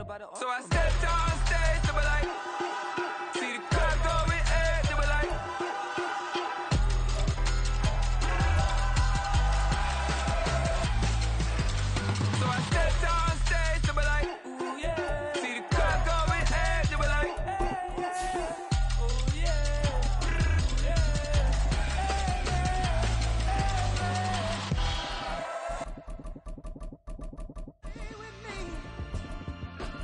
So I stepped on stage, they were like, see the crowd going air, they were like. So I stepped on stage, they were like, ooh yeah. See the crowd going air, they were like, oh yeah. Stay with me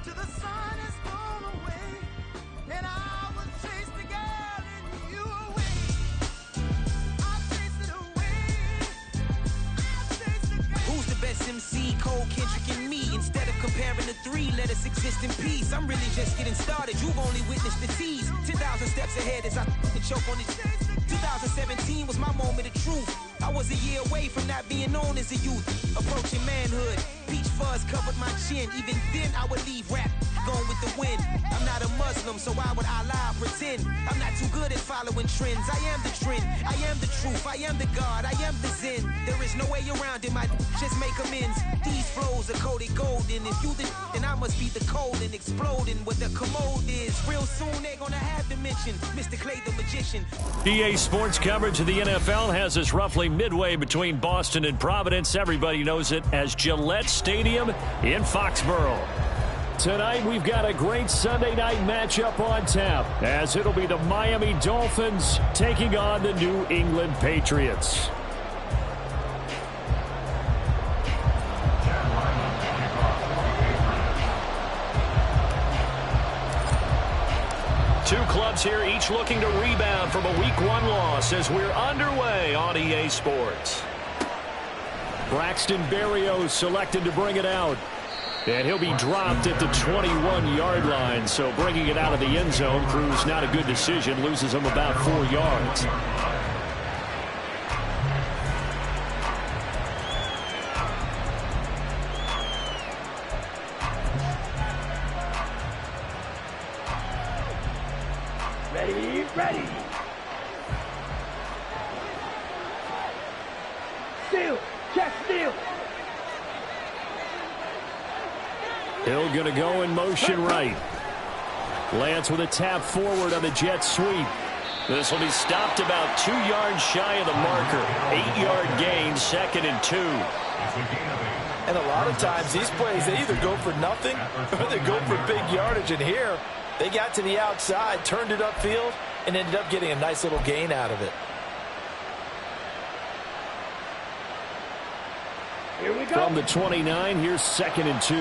till the sun is gone away, and I will chase the girl in you away. I'll chase it away. I'll chase the girl. Who's the best MC? Cole, Kendrick, and me. Instead of comparing the three, let us exist in peace. I'm really just getting started. You've only witnessed the tease. 10,000 steps ahead as I choke on this. 2017 was my moment of truth. I was a year away from not being known as a youth. Approaching manhood. Peach fuzz covered my chin. Even then I would leave rap going with the wind. I'm not a Muslim, so why would I lie or pretend? I'm not too good at following trends. I am the trend. I am the truth. I am the God. I am the Zen. There is no way around it. My just make amends. These flows are coated golden. If you then I must be the cold and exploding what the commode is. Real soon they're gonna have to mention Mr. Clay the Magician. EA Sports coverage of the NFL has us roughly midway between Boston and Providence. Everybody knows it as Gillette Stadium in Foxborough. Tonight, we've got a great Sunday night matchup on tap, as it'll be the Miami Dolphins taking on the New England Patriots. Two clubs here, each looking to rebound from a Week 1 loss as we're underway on EA Sports. Braxton Berrios selected to bring it out. And he'll be dropped at the 21-yard line, so bringing it out of the end zone proves not a good decision, loses him about 4 yards. Ready. Steal. Check steal. Hill going to go in motion right. Lance with a tap forward on the jet sweep. This will be stopped about 2 yards shy of the marker. 8-yard gain, 2nd and 2. And a lot of times these plays, they either go for nothing or they go for big yardage. And here, they got to the outside, turned it upfield, and ended up getting a nice little gain out of it. Here we go. From the 29, here's 2nd and 2.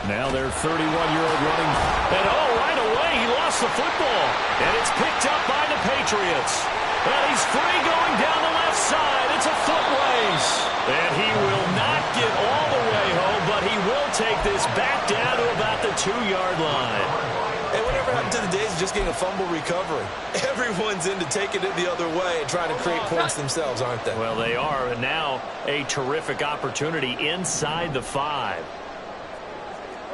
Now they're 31-year-old running. And right away, he lost the football. And it's picked up by the Patriots. And he's free going down the left side. It's a foot race. And he will not get all the way home, but he will take this back down to about the 2-yard line. Hey, whatever happened to the days of just getting a fumble recovery? Everyone's into taking it the other way and trying to create points themselves, aren't they? Well, they are. And now a terrific opportunity inside the 5.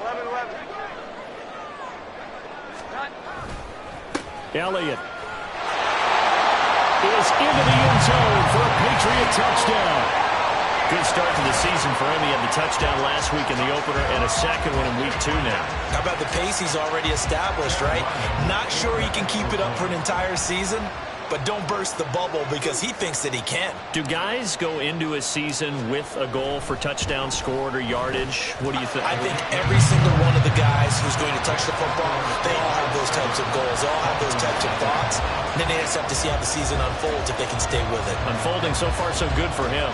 11. Elliott is into the end zone for a Patriot touchdown. Good start to the season for him. He had the touchdown last week in the opener and a second one in week 2 now. How about the pace he's already established, right? Not sure he can keep it up for an entire season, but don't burst the bubble because he thinks that he can. Do guys go into a season with a goal for touchdown scored or yardage? What do you think? I think every single one of the guys who's going to touch the football, they all have those types of goals. They all have those types of thoughts. And then they just have to see how the season unfolds if they can stay with it. Unfolding so far so good for him.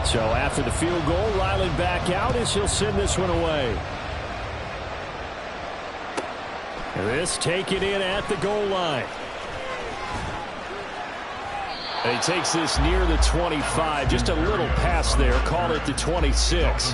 So after the field goal, Riley back out as he'll send this one away. This taken in at the goal line. And he takes this near the 25. Just a little pass there. Call it the 26.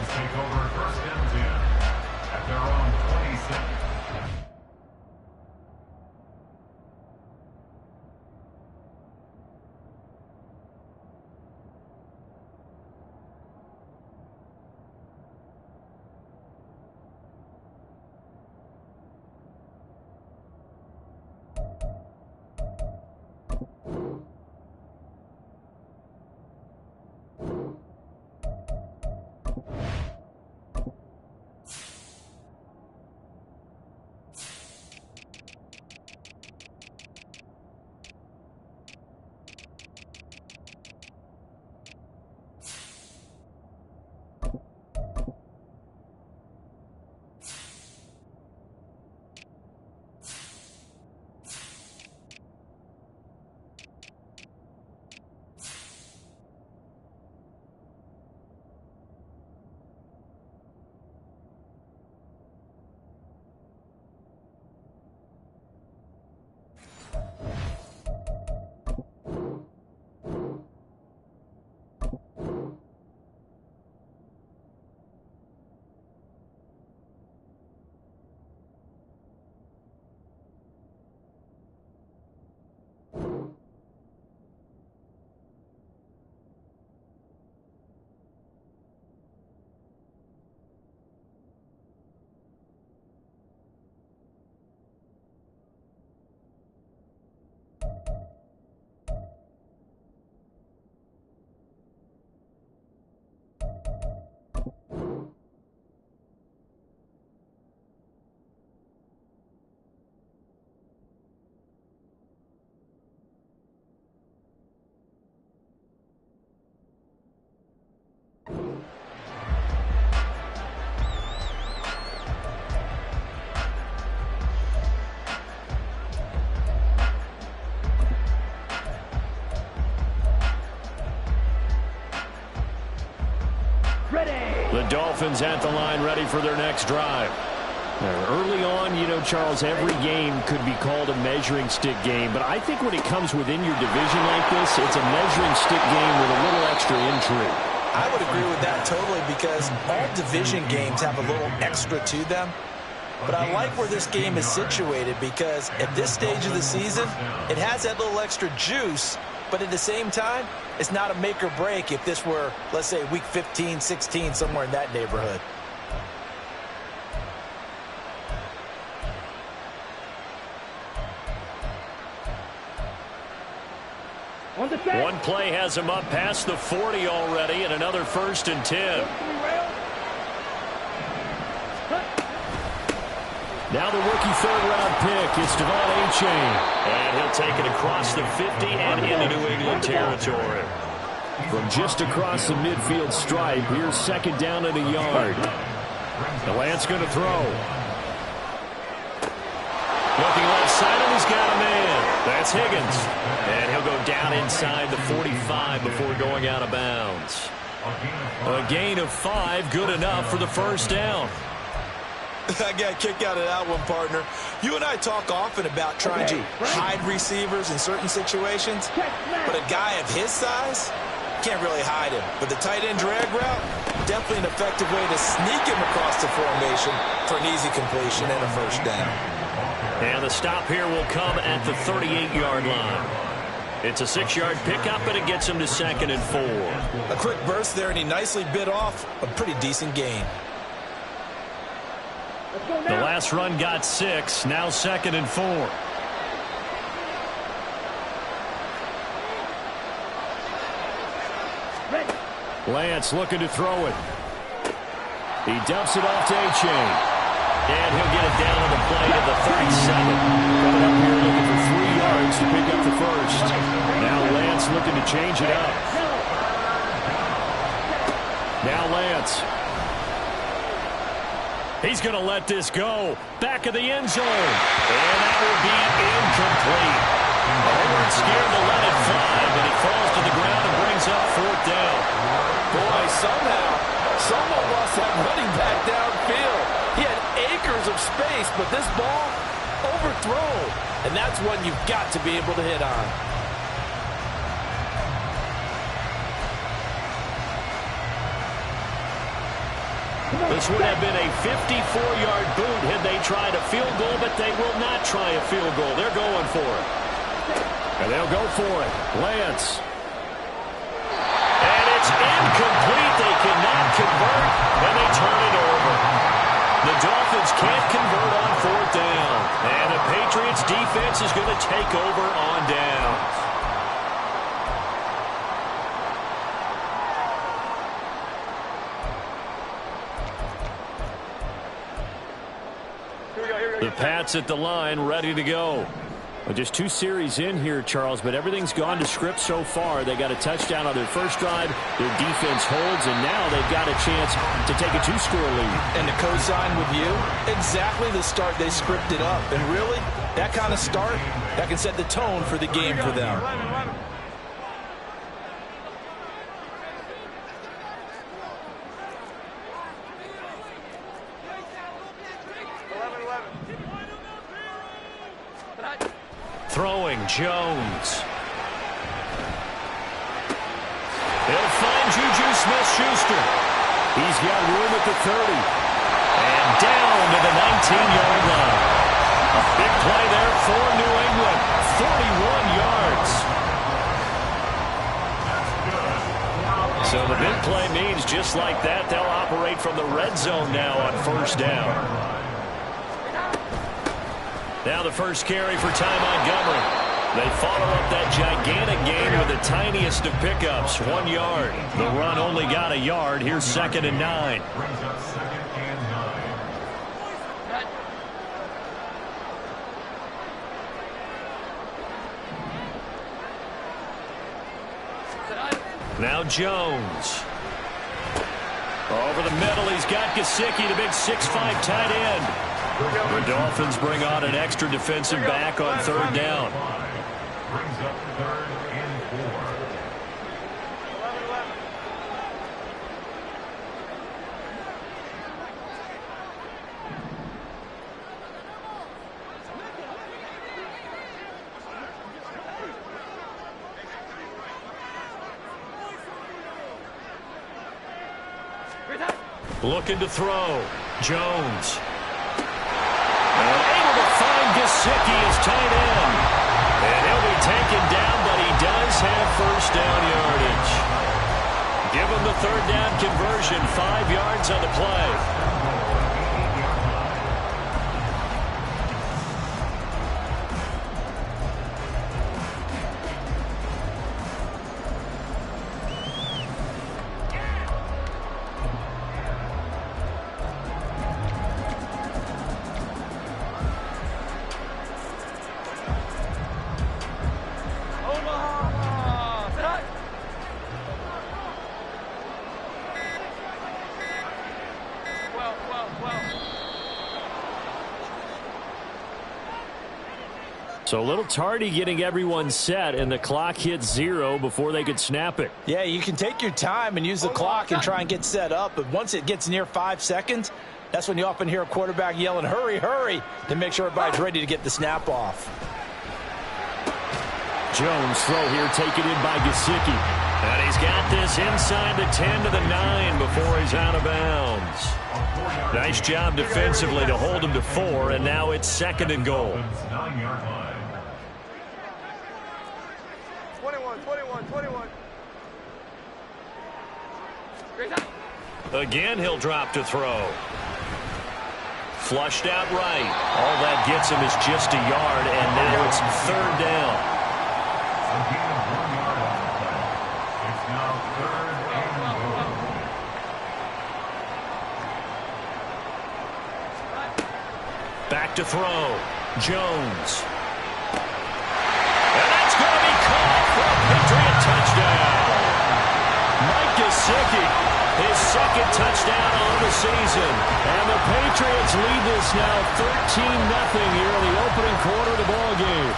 Dolphins at the line, ready for their next drive. Early on, you know, Charles, every game could be called a measuring stick game, but I think when it comes within your division like this, it's a measuring stick game with a little extra intrigue. I would agree with that totally, because all division games have a little extra to them. But I like where this game is situated, because at this stage of the season, it has that little extra juice, but at the same time, it's not a make or break if this were, let's say, week 15, 16, somewhere in that neighborhood. One play has him up past the 40 already, and another 1st and 10. Now the rookie 3rd-round pick is Devon A-Chain. And he'll take it across the 50 and into New England territory. From just across the midfield stripe, here's 2nd down and a yard. The Lance going to throw. Looking left side, and he's got a man. That's Higgins. And he'll go down inside the 45 before going out of bounds. A gain of 5, good enough for the 1st down. I got a kick out of that one, partner. You and I talk often about trying to hide receivers in certain situations, but a guy of his size, can't really hide him. But the tight end drag route, definitely an effective way to sneak him across the formation for an easy completion and a 1st down. And the stop here will come at the 38-yard line. It's a 6-yard pickup, and it gets him to 2nd and 4. A quick burst there, and he nicely bit off a pretty decent gain. The last run got 6, now 2nd and 4. Lance looking to throw it. He dumps it off to A-Chain. And he'll get it down on the play to the 37. Coming up here looking for 3 yards to pick up the 1st. Now Lance looking to change it up. Now Lance. He's going to let this go. Back of the end zone. And that will be incomplete. They weren't scared to let it fly, but it falls to the ground and brings up 4th down. Boy, someone lost that running back downfield. He had acres of space, but this ball overthrown. And that's one you've got to be able to hit on. This would have been a 54-yard boot had they tried a field goal, but they will not try a field goal. They're going for it. And they'll go for it. Lance. And it's incomplete. They cannot convert, and they turn it over. The Dolphins can't convert on 4th down. And the Patriots defense is going to take over on downs. The Pats at the line, ready to go. Well, just 2 series in here, Charles, but everything's gone to script so far. They got a touchdown on their first drive. Their defense holds, and now they've got a chance to take a 2-score lead. And to co-sign with you, exactly the start they scripted up. And really, that kind of start, that can set the tone for the game for them. Throwing, Jones. They'll find Juju Smith-Schuster. He's got room at the 30. And down to the 19-yard line. A big play there for New England. 41 yards. So the big play means just like that, they'll operate from the red zone now on 1st down. Now the first carry for Ty Montgomery. They follow up that gigantic gain with the tiniest of pickups, 1 yard. The run only got a yard. Here's 2nd and 9. Now Jones. Over the middle, he's got Gesicki, the big 6'5" tight end. The Dolphins bring on an extra defensive back on 3rd down. Brings up 3rd and 4. Looking to throw. Jones. And able to find Gesicki as tight end. And he'll be taken down, but he does have first down yardage. Give him the third down conversion. 5 yards on the play. So a little tardy getting everyone set, and the clock hit 0 before they could snap it. Yeah, you can take your time and use the clock and try and get set up, but once it gets near 5 seconds, that's when you often hear a quarterback yelling, hurry, hurry, to make sure everybody's ready to get the snap off. Jones throw here taken in by Gesicki. And he's got this inside the 10 to the 9 before he's out of bounds. Nice job defensively to hold him to 4, and now it's 2nd and goal. 9-yard line. 21. Again, he'll drop to throw. Flushed out right. All that gets him is just a yard, and now it's 3rd down. Again, 1 yard on the play. It's now 3rd and goal. Back to throw. Jones. And that's going to be caught for a Patriot touchdown. Mike Gesicki, his 2nd touchdown on the season. And the Patriots lead this now 13-0 here in the opening quarter of the ballgame.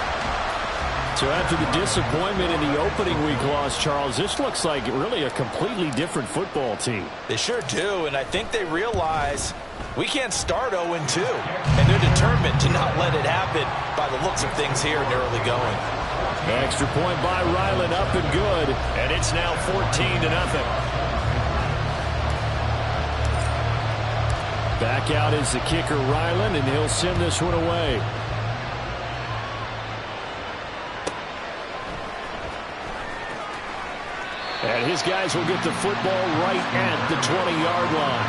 So after the disappointment in the opening week loss, Charles, this looks like really a completely different football team. They sure do, and I think they realize we can't start 0-2, and they're determined to not let it happen by the looks of things here in the early going. Extra point by Ryland, up and good, and it's now 14-0. Back out is the kicker, Ryland, and he'll send this one away. And his guys will get the football right at the 20-yard line.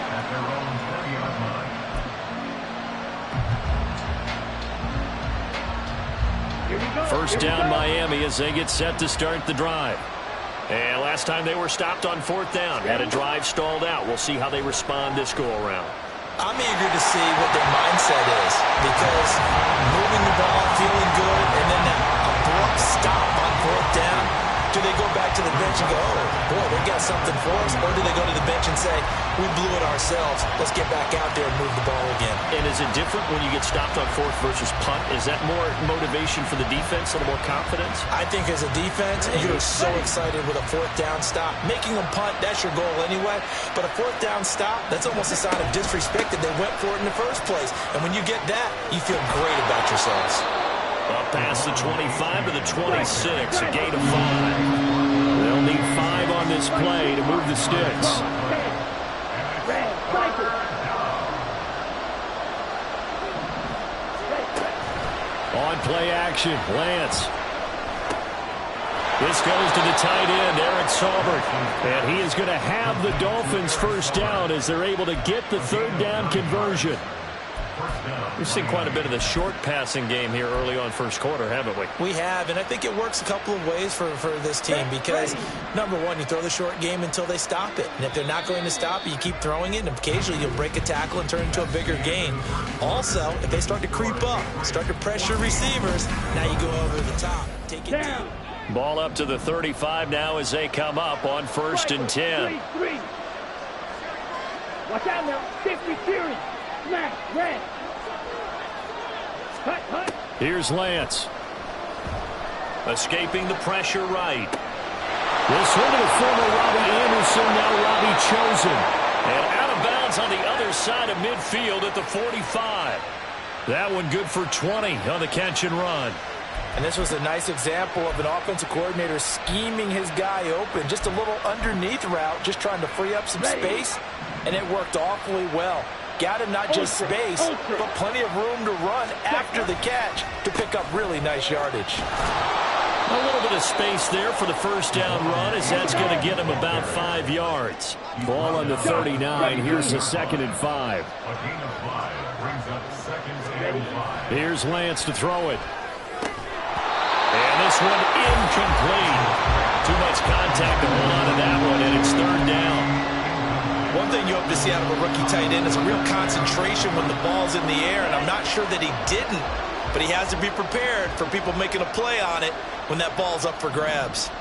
At their own 30-yard line. Here we go. First down Miami as they get set to start the drive. And last time they were stopped on 4th down. Had a drive stalled out. We'll see how they respond this go-around. I'm eager to see what their mindset is, because moving the ball, feeling good, and then that abrupt stop on 4th down, do they go back to the bench and go, oh, boy, they got something for us, or do they go to the bench and say, we blew it ourselves, let's get back out there and move the ball again? And is it different when you get stopped on 4th versus punt? Is that more motivation for the defense, a little more confidence? I think as a defense, you're so excited with a 4th down stop. Making them punt, that's your goal anyway. But a 4th down stop, that's almost a sign of disrespect that they went for it in the first place. And when you get that, you feel great about yourselves. Up past the 25 to the 26, a gain of 5. They'll need 5 on this play to move the sticks. On play action, Lance. This goes to the tight end, Eric Saubert. And he is going to have the Dolphins first down as they're able to get the 3rd down conversion. We've seen quite a bit of the short passing game here early on first quarter, haven't we? We have, and I think it works a couple of ways for this team because, number one, you throw the short game until they stop it. And if they're not going to stop it, you keep throwing it, and occasionally you'll break a tackle and turn into a bigger gain. Also, if they start to creep up, start to pressure receivers, now you go over the top. Take it deep. Ball up to the 35 now as they come up on 1st and 10. Watch out now. 50 series. Smash. Red. Cut. Here's Lance. Escaping the pressure right. This one to the former Robbie Anderson, now Robbie Chosen. And out of bounds on the other side of midfield at the 45. That one good for 20 on the catch and run. And this was a nice example of an offensive coordinator scheming his guy open. Just a little underneath route, just trying to free up some space, and it worked awfully well. Got him not just space, but plenty of room to run after the catch to pick up really nice yardage. A little bit of space there for the first down run, as that's going to get him about 5 yards. Ball on the 39. Here's the 2nd and 5. A gain of 5 brings up 2nd and 5. Here's Lance to throw it. And this one incomplete. Too much contact to hold on to that one, and it's 3rd down. One thing you hope to see out of a rookie tight end is a real concentration when the ball's in the air, and I'm not sure that he didn't, but he has to be prepared for people making a play on it when that ball's up for grabs.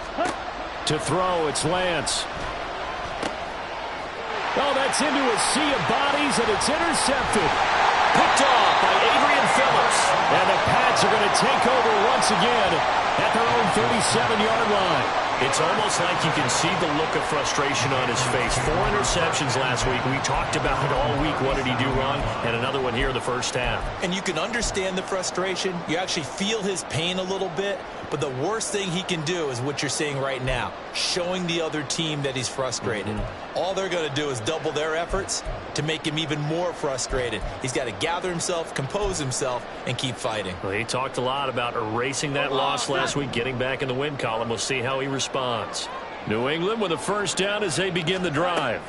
To throw, it's Lance. Oh, that's into a sea of bodies, and it's intercepted. Picked off by Adrian Phillips. And the Pats are going to take over once again at their own 37-yard line. It's almost like you can see the look of frustration on his face. 4 interceptions last week. We talked about it all week. What did he do wrong? And another one here in the first half. And you can understand the frustration. You actually feel his pain a little bit. But the worst thing he can do is what you're seeing right now, showing the other team that he's frustrated. All they're going to do is double their efforts to make him even more frustrated. He's got to gather himself, compose himself, and keep fighting. Well, he talked a lot about erasing that loss last week, getting back in the win column. We'll see how he responds. New England with a first down as they begin the drive.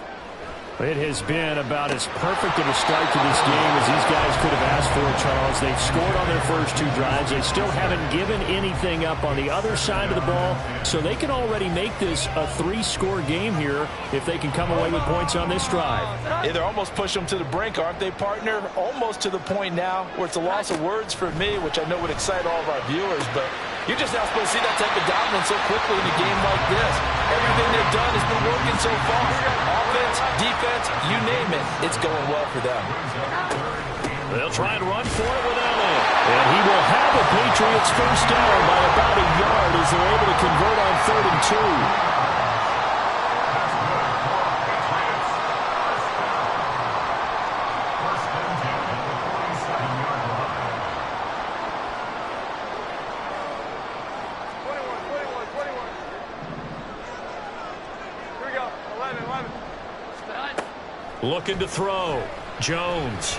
It has been about as perfect of a start to this game as these guys could have asked for, Charles. They've scored on their first 2 drives. They still haven't given anything up on the other side of the ball, so they can already make this a 3-score game here if they can come away with points on this drive. Yeah, they're almost pushing them to the brink, aren't they, partner? Almost to the point now where it's a loss of words for me, which I know would excite all of our viewers, but you're just not supposed to see that type of dominance so quickly in a game like this. Everything they've done has been working so far. Offense, defense, you name it, it's going well for them. They'll try and run for it with Allen. And he will have a Patriots first down by about a yard as they're able to convert on 3rd and 2. Looking to throw. Jones.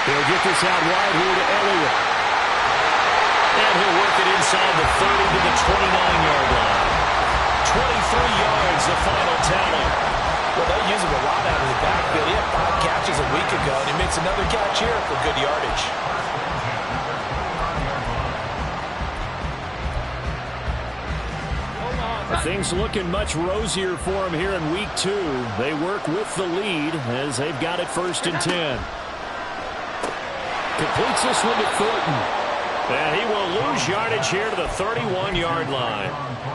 He'll get this out wide here to Elliott. And he'll work it inside the 30 to the 29-yard line. 23 yards, the final tally. Well, they use him a lot out of the backfield. He had 5 catches a week ago, and he makes another catch here for good yardage. Things looking much rosier for him here in week 2. They work with the lead as they've got it 1st and 10. Completes this one to Thornton. And he will lose yardage here to the 31-yard line.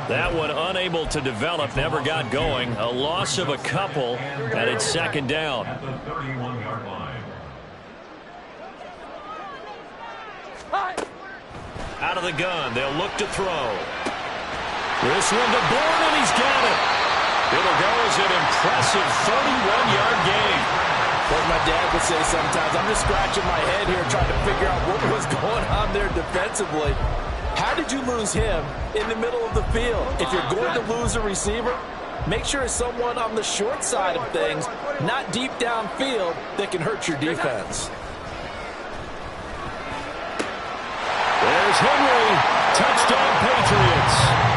That one unable to develop, never got going. A loss of a couple, and it's 2nd down. At the 31-yard line. Out of the gun, they'll look to throw. This one to Bourne, and he's got it. It'll go as an impressive 31-yard gain. As my dad would say sometimes, I'm just scratching my head here trying to figure out what was going on there defensively. How did you lose him in the middle of the field? If you're going to lose a receiver, make sure it's someone on the short side of things, not deep downfield, that can hurt your defense. There's Henry. Touchdown, Patriots.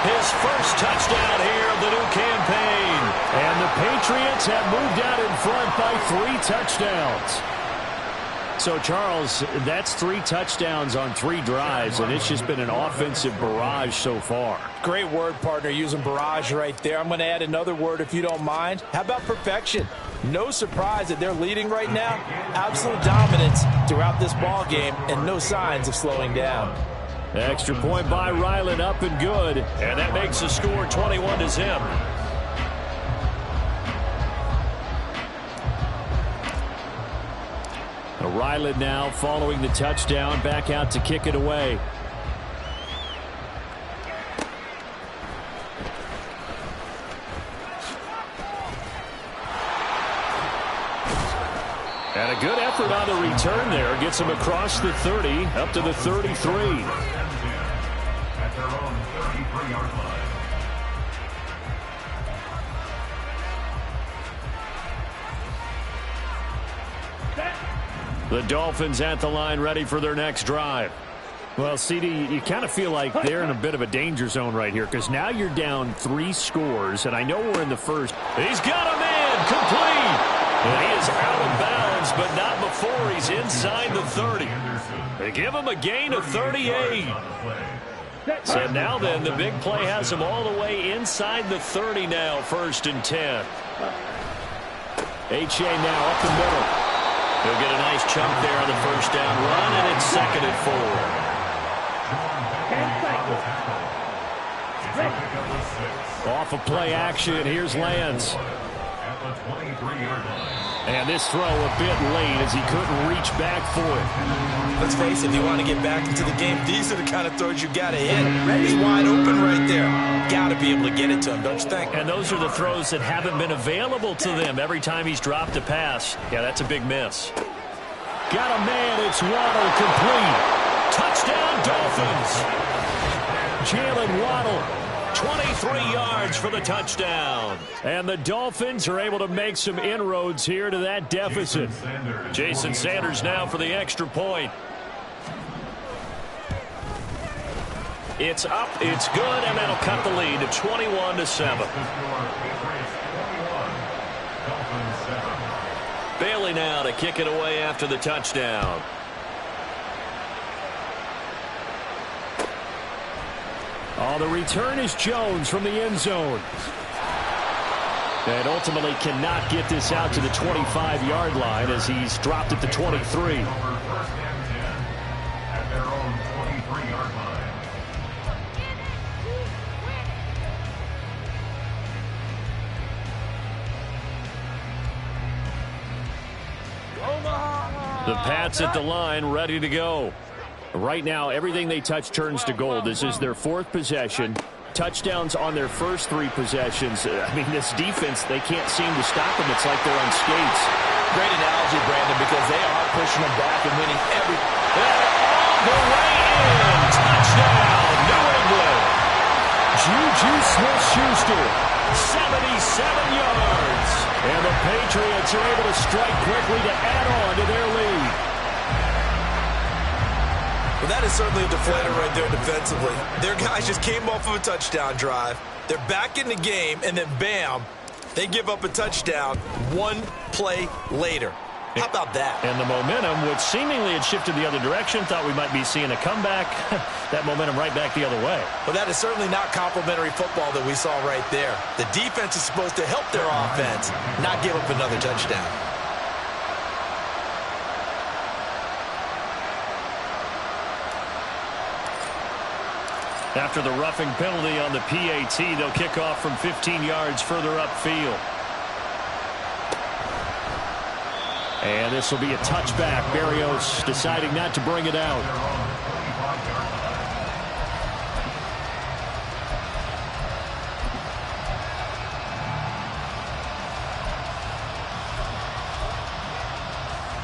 His first touchdown here of the new campaign. And the Patriots have moved out in front by 3 touchdowns. So, Charles, that's 3 touchdowns on 3 drives, and it's just been an offensive barrage so far. Great word, partner, using barrage right there. I'm going to add another word if you don't mind. How about perfection? No surprise that they're leading right now. Absolute dominance throughout this ball game and no signs of slowing down. Extra point by Ryland, up and good. And that makes the score 21-0. Ryland now following the touchdown, back out to kick it away. And a good effort on the return there. Gets him across the 30, up to the 33. At their own 33-yard line. The Dolphins at the line, ready for their next drive. Well, CD, you kind of feel like they're in a bit of a danger zone right here because now you're down 3 scores, and I know we're in the first. He's got a man complete. And he is out of bounds, but not before he's inside the 30. They give him a gain of 38. So now then, the big play has him all the way inside the 30 now, 1st and 10. H.A. now up the middle. He'll get a nice chunk there on the first down run, and it's 2nd and 4. Off of play action, here's Lance. And this throw a bit late as he couldn't reach back for it. Let's face it, if you want to get back into the game, these are the kind of throws you got to hit. He's wide open right there. Got to be able to get it to him, don't you think? And those are the throws that haven't been available to them every time he's dropped a pass. Yeah, that's a big miss. Got a man, it's Waddle complete. Touchdown, Dolphins. Jalen Waddle, 23 yards for the touchdown. And the Dolphins are able to make some inroads here to that deficit. Jason Sanders now for the extra point. It's up, it's good, and that'll cut the lead to 21-7. Bailey now to kick it away after the touchdown. Oh, the return is Jones from the end zone. And ultimately cannot get this out to the 25-yard line as he's dropped at the 23. At their own 23-yard line. The Pats at the line, ready to go. Right now, everything they touch turns to gold. This is their 4th possession. Touchdowns on their first 3 possessions. I mean, this defense, they can't seem to stop them. It's like they're on skates. Great analogy, Brandon, because they are pushing them back and winning every... All the way in. Touchdown, New England. Juju Smith-Schuster, 77 yards. And the Patriots are able to strike quickly to add on to their lead. Well, that is certainly a deflator right there defensively. Their guys just came off of a touchdown drive. They're back in the game, and then bam, they give up a touchdown 1 play later. How about that? And the momentum, which seemingly had shifted the other direction, thought we might be seeing a comeback. That momentum right back the other way. Well, that is certainly not complimentary football that we saw right there. The defense is supposed to help their offense, not give up another touchdown. After the roughing penalty on the PAT, they'll kick off from 15 yards further upfield. And this will be a touchback. Berrios deciding not to bring it out.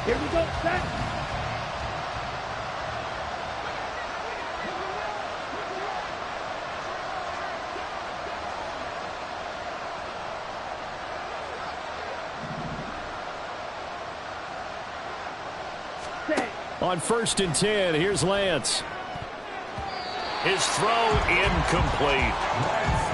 Here we go, set. On 1st and 10, here's Lance. His throw incomplete.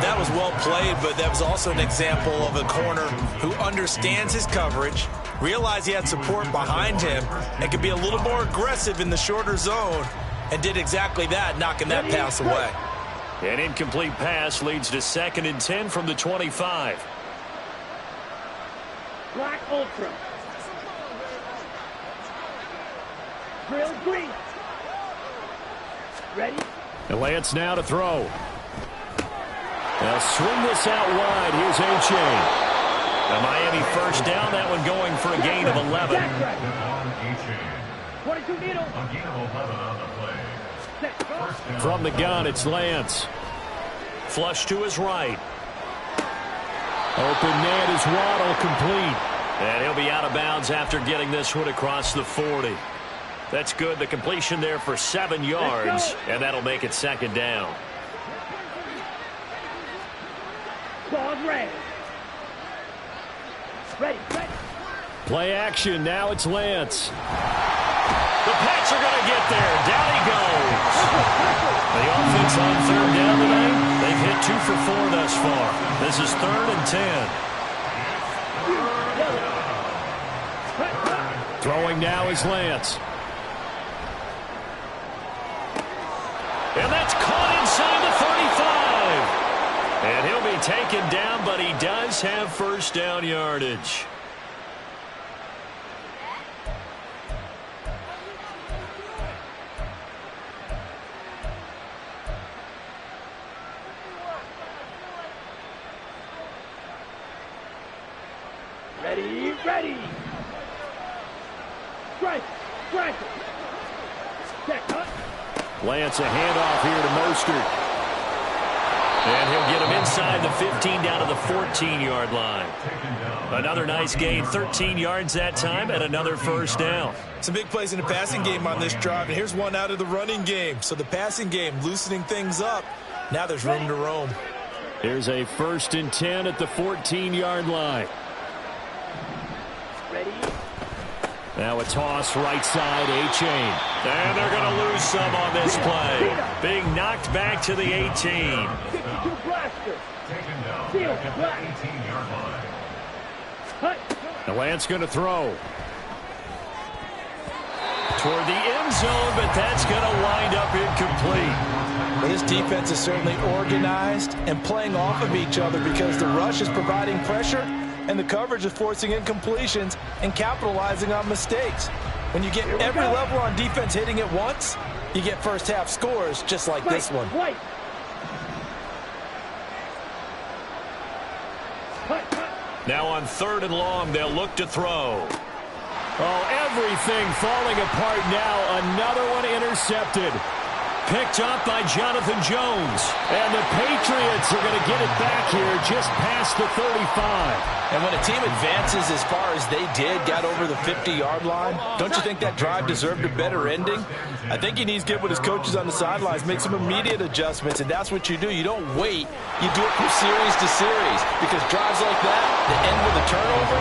That was well played, but that was also an example of a corner who understands his coverage, realized he had support behind him, and could be a little more aggressive in the shorter zone, and did exactly that, knocking that pass away. An incomplete pass leads to 2nd and 10 from the 25. Black Ultra. Drill green. Ready? And Lance now to throw. They'll swing this out wide. Here's H.A. A Miami first down. That one going for a gain of 11. 22 needle. From the gun, it's Lance. Flush to his right. Open man is Waddle complete. And he'll be out of bounds after getting this one across the 40. That's good. The completion there for 7 yards, and that'll make it second down. Ball's ready. Ready. Play action. Now it's Lance. The Pats are going to get there. Down he goes. The offense on third down tonight. They've hit 2 for 4 thus far. This is 3rd and 10. Throwing now is Lance. And that's caught inside the 35. And he'll be taken down, but he does have first down yardage. Ready. Strike. Lance, a handoff here to Mostert. And he'll get him inside the 15 down to the 14-yard line. Another nice gain, 13 yards that time, and another first down. Some big plays in the passing game on this drive, and here's one out of the running game. So the passing game loosening things up. Now there's room to roam. Here's a 1st and 10 at the 14-yard line. Ready. Now a toss right side, A-Chain. And they're going to lose some on this play. Being knocked back to the 18. 52 blaster. Seal black. The Lance going to throw. Toward the end zone, but that's going to wind up incomplete. Well, this defense is certainly organized and playing off of each other because the rush is providing pressure and the coverage is forcing incompletions and capitalizing on mistakes. When you get every level on defense hitting at once, you get first half scores just like this one. Now on 3rd and long, they'll look to throw. Oh, everything falling apart now. Another one intercepted. Picked up by Jonathan Jones. And the Patriots are going to get it back here just past the 35. And when a team advances as far as they did, got over the 50-yard line, don't you think that drive deserved a better ending? I think he needs to get with his coaches on the sidelines, make some immediate adjustments, and that's what you do. You don't wait. You do it from series to series because drives like that, that end with a turnover,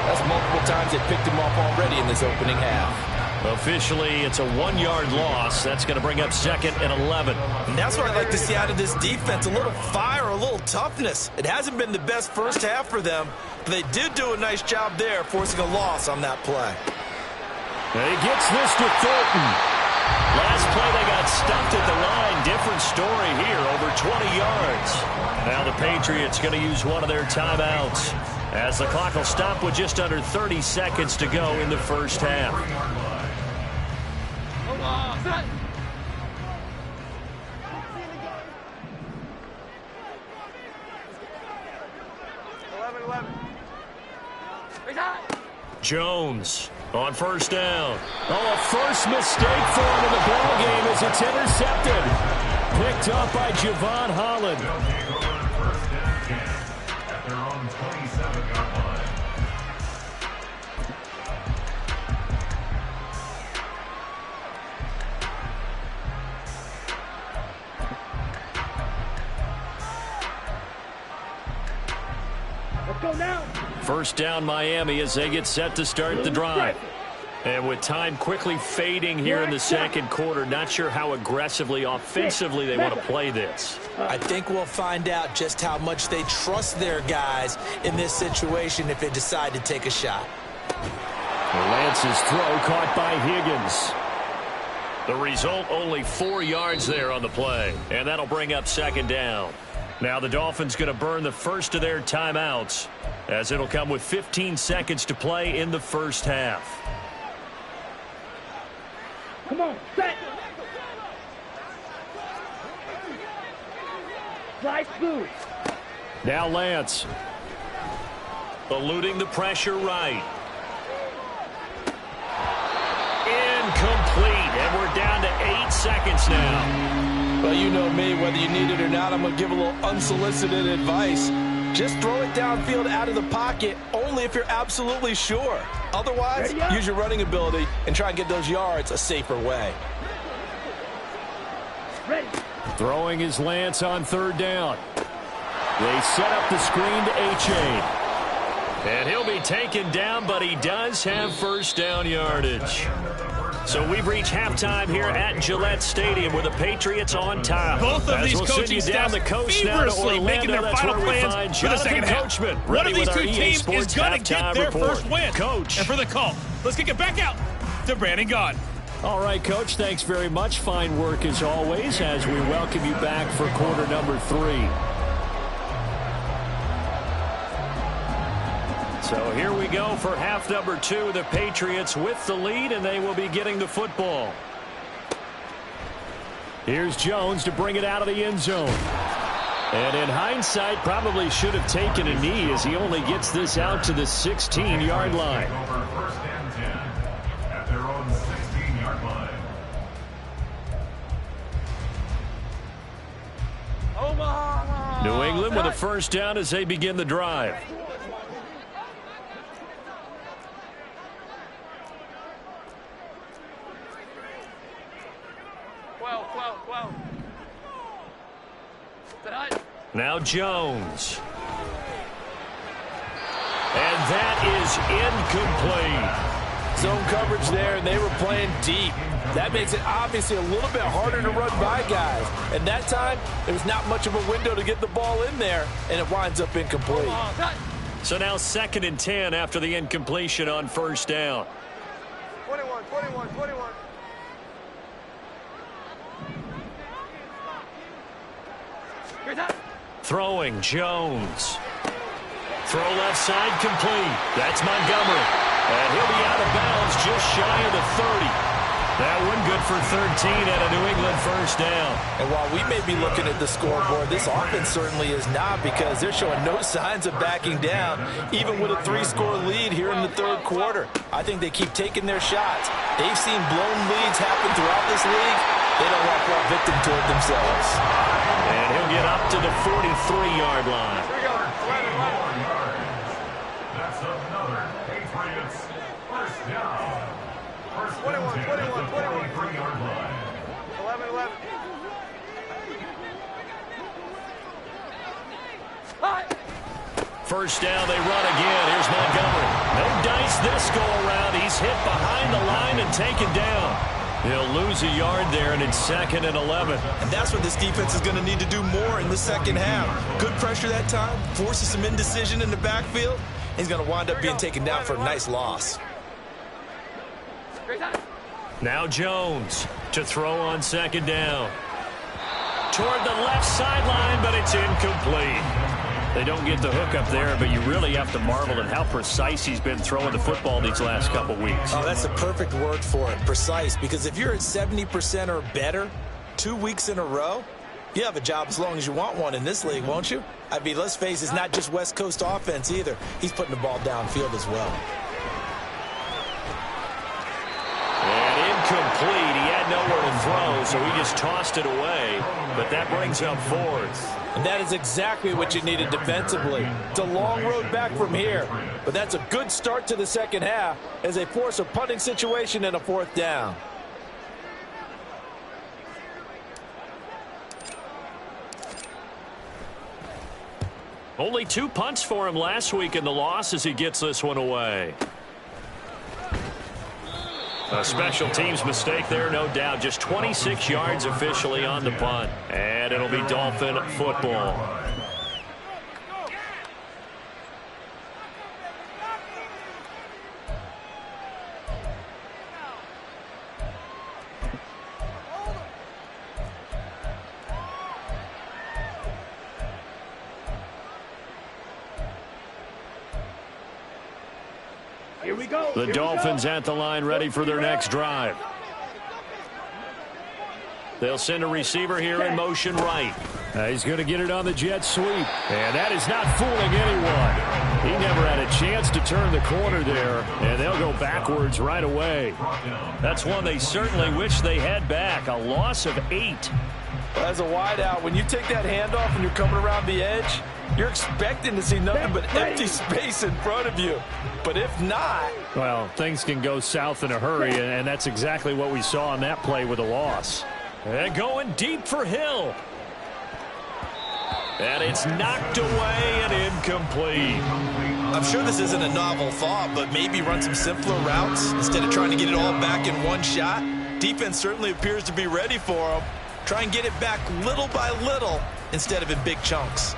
that's multiple times they picked him off already in this opening half. Officially, it's a 1-yard loss. That's going to bring up 2nd and 11. And that's what I'd like to see out of this defense, a little fire, a little toughness. It hasn't been the best first half for them, but they did do a nice job there, forcing a loss on that play. And he gets this to Thornton. Last play, they got stuffed at the line. Different story here, over 20 yards. Now the Patriots going to use one of their timeouts as the clock will stop with just under 30 seconds to go in the first half. Jones on first down. Oh, a first mistake for him in the ball game as it's intercepted. Picked up by Javon Holland. At their own 27-yard line. Let's go now. First down Miami as they get set to start the drive. And with time quickly fading here in the second quarter, not sure how aggressively, offensively they want to play this. I think we'll find out just how much they trust their guys in this situation if they decide to take a shot. Lance's throw caught by Higgins. The result, only 4 yards there on the play. And that'll bring up 2nd down. Now the Dolphins going to burn the first of their timeouts as it'll come with 15 seconds to play in the first half. Come on, set. Slide through. Now Lance. Eluding the pressure right. Incomplete. And we're down to 8 seconds now. Well, you know me, whether you need it or not, I'm going to give a little unsolicited advice. Just throw it downfield out of the pocket only if you're absolutely sure. Otherwise, use your running ability and try and get those yards a safer way. Ready. Throwing his Lance on third down. They set up the screen to H.A. And he'll be taken down, but he does have first down yardage. So we've reached halftime here at Gillette Stadium with the Patriots on top. Both of these coaching staffs feverishly making their final plans for the second half. One of these two teams is going to get their first win. Coach. And for the call, let's kick it back out to Brandon Gaughan. All right, Coach, thanks very much. Fine work as always as we welcome you back for quarter number 3. So here we go for half number 2. The Patriots with the lead, and they will be getting the football. Here's Jones to bring it out of the end zone. And in hindsight, probably should have taken a knee as he only gets this out to the 16-yard line. First and 10 at their own 16-yard line. New England with a first down as they begin the drive. Now Jones. And that is incomplete. Zone coverage there, and they were playing deep. That makes it obviously a little bit harder to run by guys. And that time, there was not much of a window to get the ball in there, and it winds up incomplete. So now 2nd and 10 after the incompletion on first down. 21. Throwing, Jones. Throw left side complete. That's Montgomery. And he'll be out of bounds just shy of the 30. That one good for 13 and a New England first down. And while we may be looking at the scoreboard, this offense certainly is not, because they're showing no signs of backing down, even with a 3-score lead here in the third quarter. I think they keep taking their shots. They've seen blown leads happen throughout this league. They don't want to fall victim to it themselves. And he'll get up to the 43-yard line. That's another Patriots first down. First 21. 23-yard line. 11. First down, they run again. Here's Montgomery. No dice this go around. He's hit behind the line and taken down. He'll lose a yard there, and it's 2nd and 11. And that's what this defense is going to need to do more in the second half. Good pressure that time, forces some indecision in the backfield. He's going to wind up being taken down for a nice loss. Now Jones to throw on 2nd down. Toward the left sideline, but it's incomplete. They don't get the hook up there, but you really have to marvel at how precise he's been throwing the football these last couple weeks. Oh, that's the perfect word for it, precise, because if you're at 70% or better 2 weeks in a row, you have a job as long as you want one in this league, won't you? I mean, let's face it, it's not just West Coast offense either. He's putting the ball downfield as well. And incomplete. He had nowhere to throw, so he just tossed it away. But that brings up 4th. And that is exactly what you needed defensively. It's a long road back from here, but that's a good start to the second half as they force a punting situation and a 4th down. Only 2 punts for him last week in the loss as he gets this one away. A special teams mistake there, no doubt. Just 26 yards officially on the punt. And it'll be Dolphin football. Here we go. The Dolphins at the line, ready for their next drive. They'll send a receiver here in motion right. He's going to get it on the jet sweep. And that is not fooling anyone. He never had a chance to turn the corner there. And they'll go backwards right away. That's one they certainly wish they had back. A loss of 8. As a wideout, when you take that handoff and you're coming around the edge, You're expecting to see nothing but empty space in front of you. But if not... Well, things can go south in a hurry, and that's exactly what we saw on that play with a loss. And going deep for Hill. And it's knocked away and incomplete. I'm sure this isn't a novel thought, but maybe run some simpler routes instead of trying to get it all back in one shot. Defense certainly appears to be ready for him. Try and get it back little by little instead of in big chunks.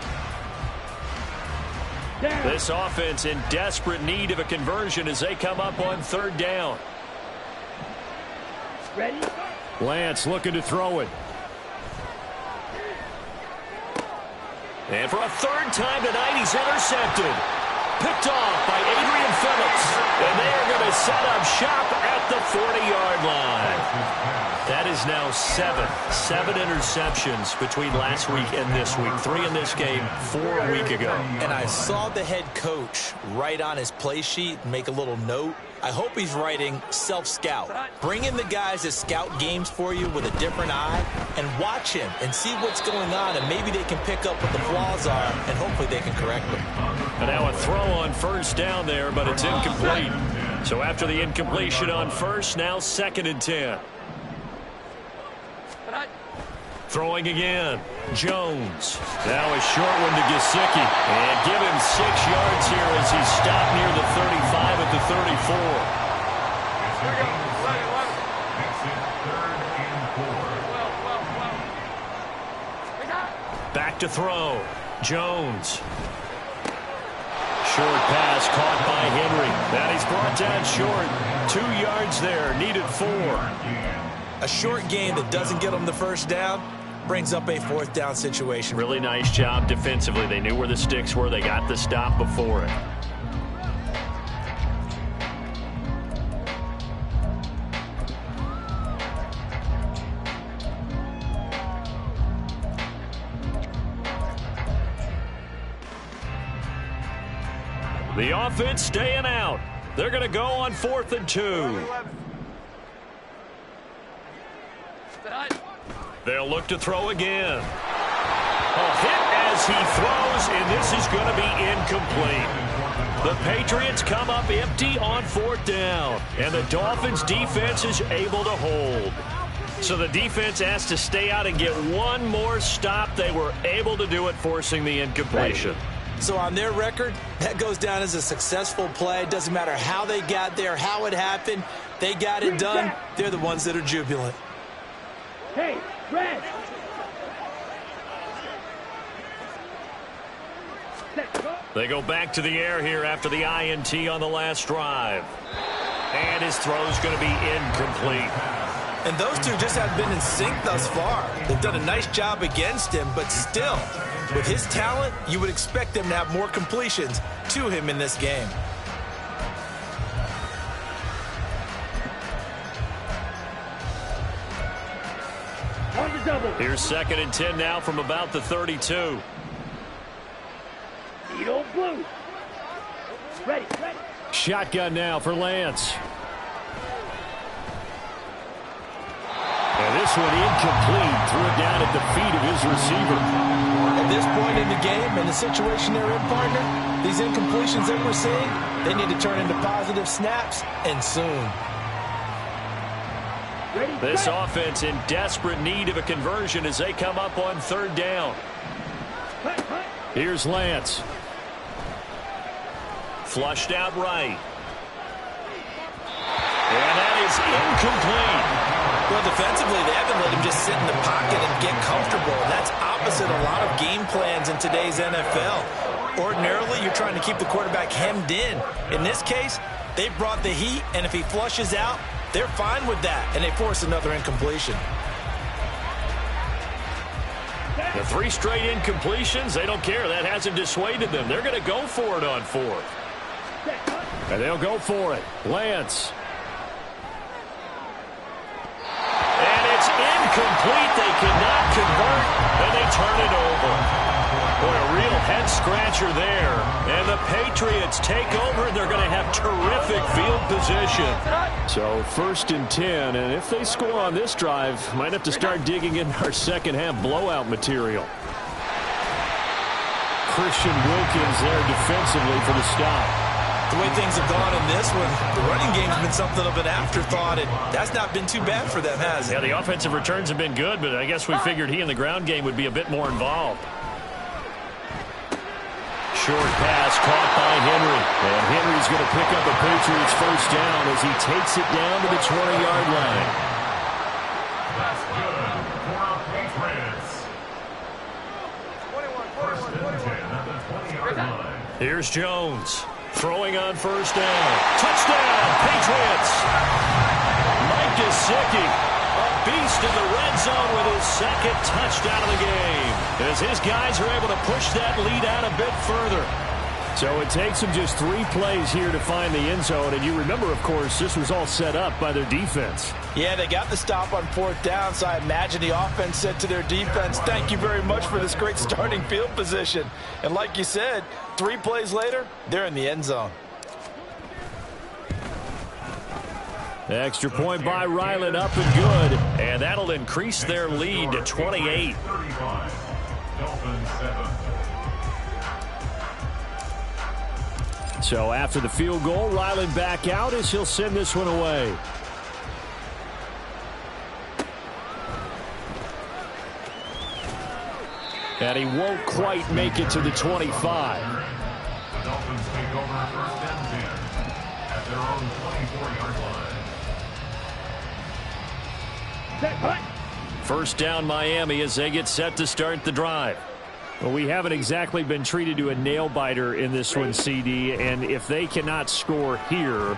This offense in desperate need of a conversion as they come up on third down. Ready? Lance looking to throw it. And for a third time tonight, he's intercepted. Picked off by Adrian Phillips. And they are going to set up shop at the 40-yard line. That is now seven interceptions between last week and this week. 3 in this game, 4 a week ago. And I saw the head coach write on his play sheet and make a little note. I hope he's writing self-scout. Bring in the guys that scout games for you with a different eye and watch him and see what's going on, and maybe they can pick up what the flaws are, and hopefully they can correct them. And now a throw on first down there, but it's incomplete. So after the incompletion on first, now 2nd and 10. Throwing again. Jones. Now a short one to Gesicki. And give him 6 yards here as he's stopped near the 35 at the 34. Back to throw. Jones. Short pass caught by Henry. That he's brought down short. 2 yards there. Needed 4. A short game that doesn't get them the first down brings up a 4th down situation. Really nice job defensively. They knew where the sticks were. They got the stop before it. The offense staying out. They're going to go on 4th and 2. They'll look to throw again. A hit as he throws, and this is going to be incomplete. The Patriots come up empty on 4th down, and the Dolphins' defense is able to hold. So the defense has to stay out and get one more stop. They were able to do it, forcing the incompletion. So on their record, that goes down as a successful play. Doesn't matter how they got there, how it happened. They got it done. They're the ones that are jubilant. Hey, Red! They go back to the air here after the INT on the last drive. And his throw's going to be incomplete. And those two just have been in sync thus far. They've done a nice job against him, but still, with his talent, you would expect them to have more completions to him in this game. Here's 2nd and 10 now from about the 32. Edo blue. Ready. Shotgun now for Lance. And this one incomplete. Threw it down at the feet of his receiver. At this point in the game and the situation they're in, partner, these incompletions that we're seeing, they need to turn into positive snaps, and soon. This offense in desperate need of a conversion as they come up on 3rd down. Here's Lance. Flushed out right. And that is incomplete. Well, defensively, they haven't let him just sit in the pocket and get comfortable. That's opposite a lot of game plans in today's NFL. Ordinarily, you're trying to keep the quarterback hemmed in. In this case, they brought the heat, and if he flushes out, they're fine with that, and they force another incompletion. The 3 straight incompletions, they don't care. That hasn't dissuaded them. They're going to go for it on 4th. And they'll go for it. Lance. And it's incomplete. They cannot convert, and they turn it over. Boy, a real head-scratcher there. And the Patriots take over, and they're going to have terrific field position. So 1st and 10, and if they score on this drive, might have to start digging in our second-half blowout material. Christian Wilkins there defensively for the stop. The way things have gone in this one, the running game's been something of an afterthought, and that's not been too bad for them, has it? Yeah, the offensive returns have been good, but I guess we figured he in the ground game would be a bit more involved. Short pass caught by Henry. And Henry's going to pick up a Patriots first down as he takes it down to the 20-yard line. That's good for our Patriots. 21, 10 at the 20-yard line. Here's Jones. Throwing on first down. Touchdown, Patriots! Mike Gesicki, a beast in the red zone with his second touchdown of the game. As his guys are able to push that lead out a bit further. So it takes them just 3 plays here to find the end zone. And you remember, of course, this was all set up by their defense. Yeah, they got the stop on 4th down, so I imagine the offense said to their defense, thank you very much for this great starting field position. And like you said, 3 plays later, they're in the end zone. Extra point by Ryland, up and good. And that'll increase their lead to 28. 35. Dolphins 7. So after the field goal, Ryland back out as he'll send this one away. And he won't quite make it to the 25. The Dolphins take over first and 10 at their own 24-yard line. First down Miami as they get set to start the drive. Well, we haven't exactly been treated to a nail-biter in this one, CD, and if they cannot score here,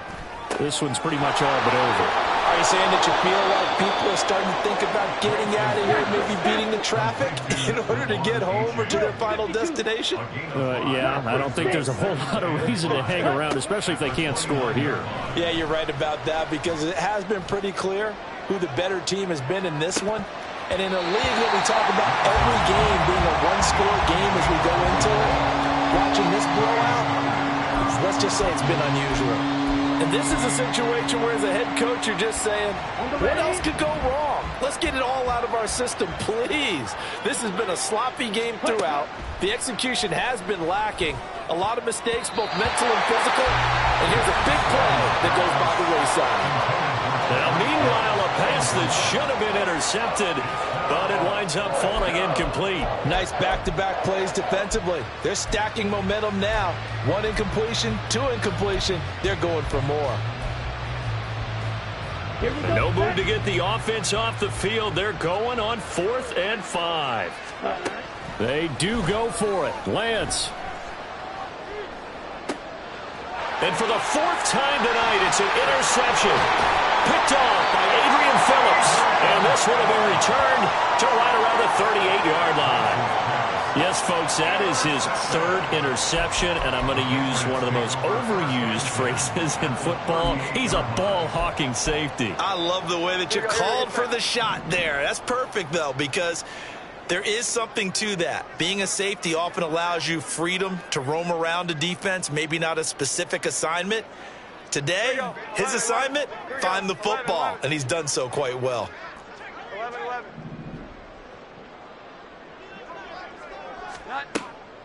this one's pretty much all but over. Are you saying that you feel like people are starting to think about getting out of here, maybe beating the traffic in order to get home or to their final destination? Yeah, I don't think there's a whole lot of reason to hang around, especially if they can't score here. Yeah, you're right about that, because it has been pretty clear who the better team has been in this one. And in a league that we talk about every game being a one-score game as we go into it, watching this blowout, let's just say it's been unusual. And this is a situation where as a head coach you're just saying, what else could go wrong? Let's get it all out of our system, please. This has been a sloppy game throughout. The execution has been lacking. A lot of mistakes, both mental and physical. And here's a big play that goes by the wayside. Now, meanwhile, a pass that should have been intercepted, but it winds up falling incomplete. Nice back-to-back plays defensively. They're stacking momentum now. 1 incompletion, 2 incompletion. They're going for more. No move to get the offense off the field. They're going on 4th and 5. They do go for it. Lance. And for the 4th time tonight, it's an interception. Picked off by Adrian Phillips. And this one will be returned to right around the 38-yard line. Yes, folks, that is his 3rd interception, and I'm going to use one of the most overused phrases in football. He's a ball-hawking safety. I love the way that you called for the shot there. That's perfect, though, because there is something to that. Being a safety often allows you freedom to roam around a defense, maybe not a specific assignment. Today, his assignment, find the football, and he's done so quite well. 11.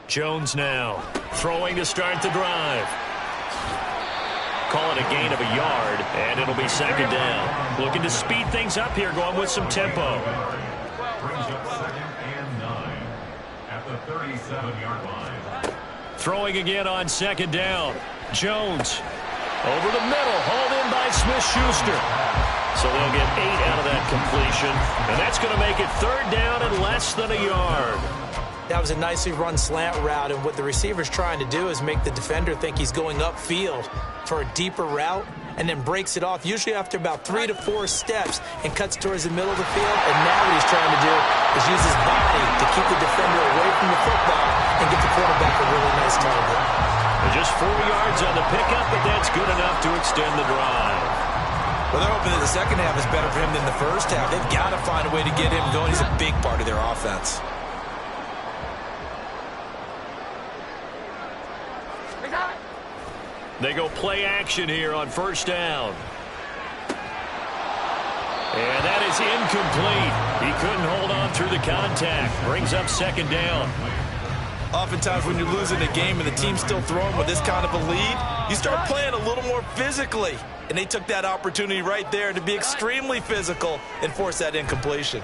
Jones now throwing to start the drive. Call it a gain of a yard, and it'll be 2nd down. Looking to speed things up here, going with some tempo. Brings up 2nd and 9 at the 37-yard line. Throwing again on 2nd down. Jones over the middle, hauled in by Smith-Schuster. So they'll get 8 out of that completion, and that's going to make it 3rd down and less than a yard. That was a nicely run slant route, and what the receiver's trying to do is make the defender think he's going upfield for a deeper route, and then breaks it off, usually after about 3 to 4 steps, and cuts towards the middle of the field. And now what he's trying to do is use his body to keep the defender away from the football and get the quarterback a really nice target. And just 4 yards on the pickup, but that's good enough to extend the drive. Well, they're hoping that the second half is better for him than the first half. They've got to find a way to get him going. He's a big part of their offense. They go play action here on 1st down. And that is incomplete. He couldn't hold on through the contact. Brings up 2nd down. Oftentimes when you're losing a game and the team's still throwing with this kind of a lead, you start playing a little more physically. And they took that opportunity right there to be extremely physical and force that incompletion.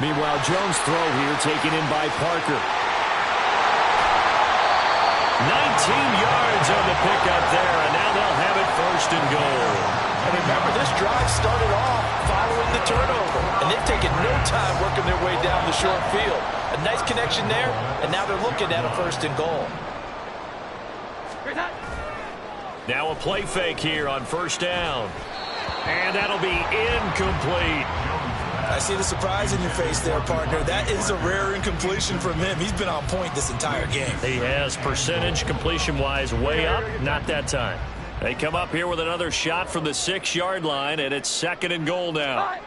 Meanwhile, Jones' throw here taken in by Parker. 19 yards on the pickup there, and now they'll have it first and goal. And remember, this drive started off following the turnover, and they've taken no time working their way down the short field. A nice connection there, and now they're looking at a first and goal. Now a play fake here on first down. And that'll be incomplete. I see the surprise in your face there, partner. That is a rare incompletion from him. He's been on point this entire game. He has percentage completion-wise way up. Not that time. They come up here with another shot from the 6-yard line, and it's second and goal now.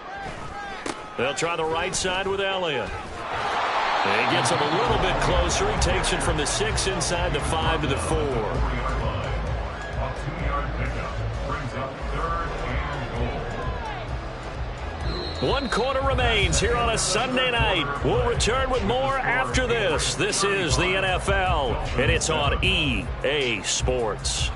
They'll try the right side with Elliott. He gets him a little bit closer. He takes it from the 6 inside the 5 to the 4. A 2-yard pickup brings up third and goal. 1 quarter remains here on a Sunday night. We'll return with more after this. This is the NFL, and it's on EA Sports.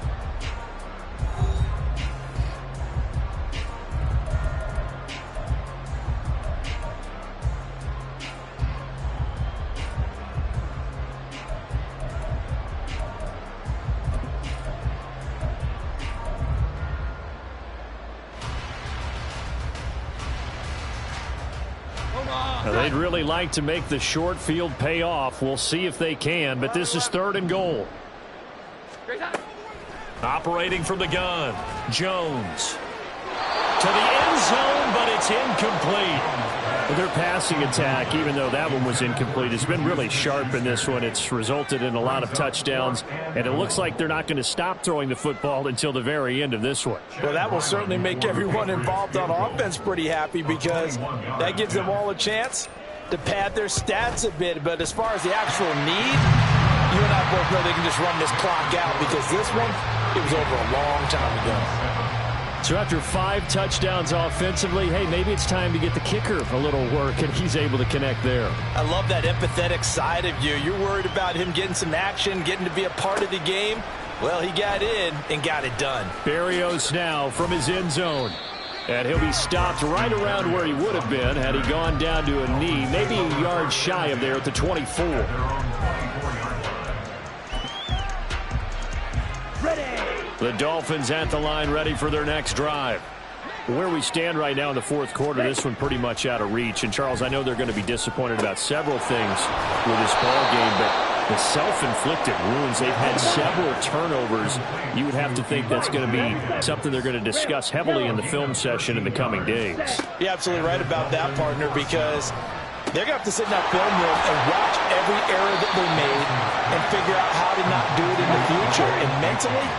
They'd really like to make the short field pay off. We'll see if they can, but this is third and goal. Operating from the gun, Jones. To the end zone, but it's incomplete. Their passing attack, even though that one was incomplete, has been really sharp in this one. It's resulted in a lot of touchdowns, and it looks like they're not going to stop throwing the football until the very end of this one. Well, that will certainly make everyone involved on offense pretty happy because that gives them all a chance to pad their stats a bit. But as far as the actual need, you and I both know they can just run this clock out because this one, it was over a long time ago. So after 5 touchdowns offensively, hey, maybe it's time to get the kicker a little work, and he's able to connect there. I love that empathetic side of you. You're worried about him getting some action, getting to be a part of the game. Well, he got in and got it done. Berrios now from his end zone. And he'll be stopped right around where he would have been had he gone down to a knee, maybe a yard shy of there at the 24. Ready. The Dolphins at the line ready for their next drive. Where we stand right now in the fourth quarter, this one pretty much out of reach. And, Charles, I know they're going to be disappointed about several things with this ball game, but the self-inflicted wounds, they've had several turnovers. You would have to think that's going to be something they're going to discuss heavily in the film session in the coming days. You're absolutely right about that, partner, because they're going to have to sit in that film room and watch every error that they made and figure out how to not do it in the future. And mentally,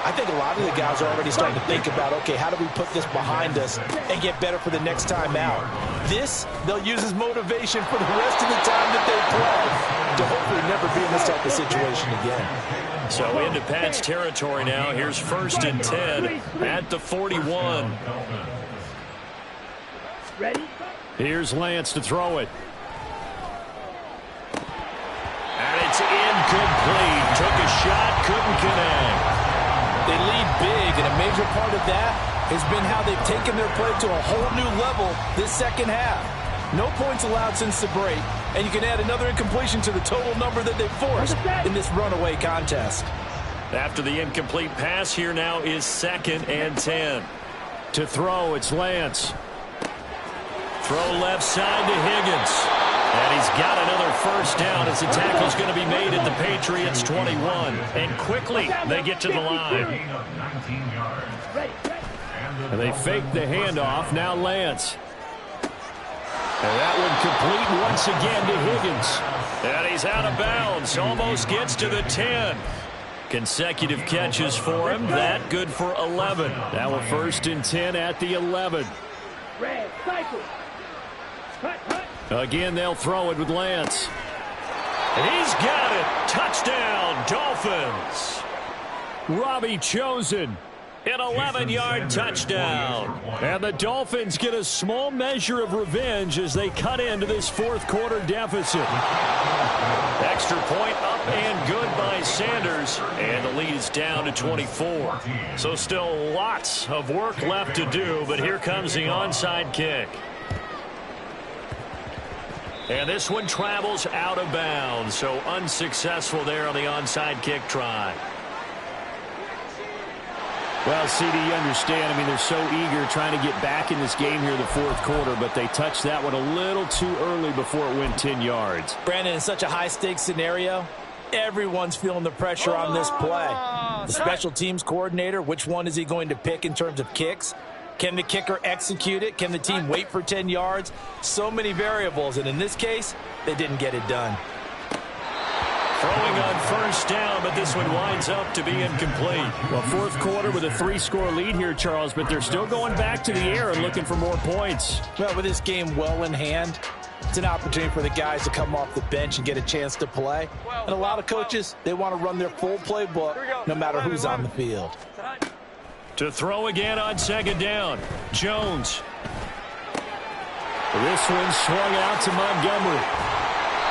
I think a lot of the guys are already starting to think about, okay, how do we put this behind us and get better for the next time out? This, they'll use as motivation for the rest of the time that they play to hopefully never be in this type of situation again. So into Pat's territory now. Here's first and 10 at the 41. Ready? Here's Lance to throw it. And it's incomplete. Took a shot, couldn't connect. They lead big, and a major part of that has been how they've taken their play to a whole new level this second half. No points allowed since the break, and you can add another incompletion to the total number that they've forced in this runaway contest. After the incomplete pass, here now is second and 10. To throw, it's Lance. Throw left side to Higgins. And he's got another first down as the tackle's going to be made at the Patriots' 21. And quickly, they get to the line. And they fake the handoff. Now Lance. And that one complete once again to Higgins. And he's out of bounds. Almost gets to the 10. Consecutive catches for him. That good for 11. Now a first and 10 at the 11. Red, cycle. Cut, cut. Again, they'll throw it with Lance. And he's got it. Touchdown, Dolphins. Robbie Chosen An 11-yard touchdown. And the Dolphins get a small measure of revenge as they cut into this fourth quarter deficit. Extra point up and good by Sanders. And the lead is down to 24. So still lots of work left to do, but here comes the onside kick. And this one travels out of bounds, so unsuccessful there on the onside kick try. Well, CD, you understand. I mean, they're so eager trying to get back in this game here in the fourth quarter, but they touched that one a little too early before it went 10 yards. Brandon, in such a high-stakes scenario, everyone's feeling the pressure on this play. The special teams coordinator, which one is he going to pick in terms of kicks? Can the kicker execute it? Can the team wait for 10 yards? So many variables, and in this case, they didn't get it done. Throwing on first down, but this one winds up to be incomplete. Well, fourth quarter with a 3-score lead here, Charles, but they're still going back to the air and looking for more points. Well, with this game well in hand, it's an opportunity for the guys to come off the bench and get a chance to play. And a lot of coaches, they want to run their full playbook no matter who's on the field. To throw again on second down, Jones. This one swung out to Montgomery.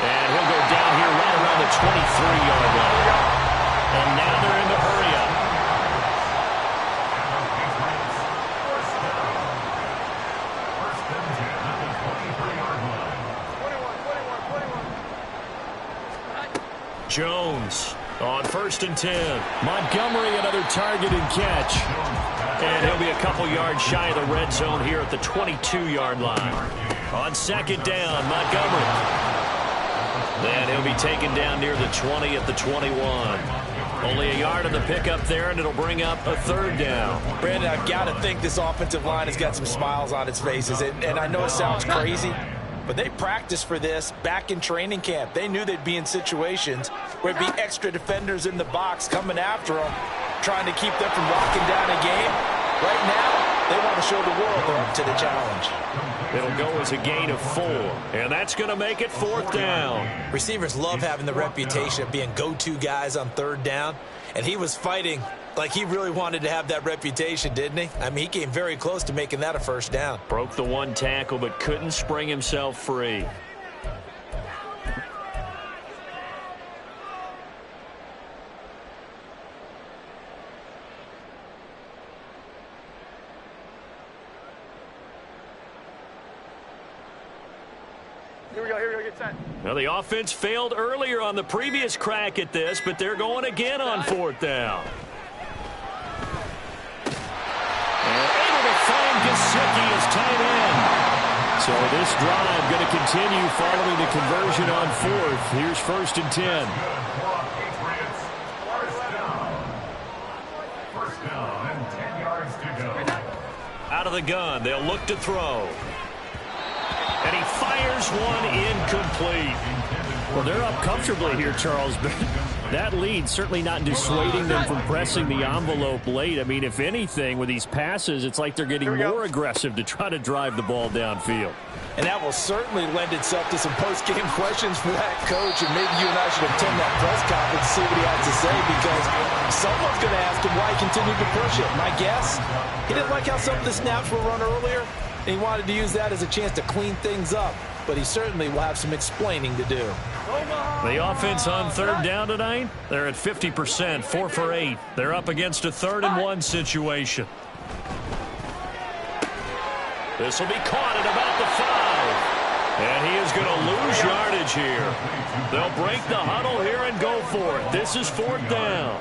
And he'll go down here right around the 23-yard line. And now they're in the hurry-up. Jones on 1st and 10. Montgomery, another target and catch. And he'll be a couple yards shy of the red zone here at the 22-yard line. On second down, Montgomery. Then he'll be taken down near the 20 at the 21. Only a yard on the pickup there, and it'll bring up a third down. Brandon, I've got to think this offensive line has got some smiles on its faces. And I know it sounds crazy, but they practiced for this back in training camp. They knew they'd be in situations where it'd be extra defenders in the box coming after them, trying to keep them from locking down a game. Right now, they want to show the world they're up to the challenge. It'll go as a gain of 4, and that's going to make it 4th down. Receivers love having the reputation of being go-to guys on 3rd down, and he was fighting like he really wanted to have that reputation, didn't he? I mean, he came very close to making that a 1st down. Broke the one tackle, but couldn't spring himself free. Here we go, get set. Well, the offense failed earlier on the previous crack at this, but they're going again on 4th down. And able to find Gesicki as tight end. So this drive going to continue following the conversion on 4th. Here's 1st and 10. First down and 10 yards to go. Out of the gun, they'll look to throw. And he fires one incomplete. Well, they're up comfortably here, Charles, but that lead certainly not dissuading them from pressing the envelope late. I mean, if anything, with these passes, it's like they're getting more aggressive to try to drive the ball downfield. And that will certainly lend itself to some post-game questions for that coach, and maybe you and I should attend that press conference to see what he has to say, because someone's going to ask him why he continued to push it. My guess, he didn't like how some of the snaps were run earlier, and he wanted to use that as a chance to clean things up. But he certainly will have some explaining to do. The offense on 3rd down tonight, they're at 50%, 4 for 8. They're up against a 3rd and 1 situation. This will be caught at about the 5. And he is going to lose yardage here. They'll break the huddle here and go for it. This is 4th down.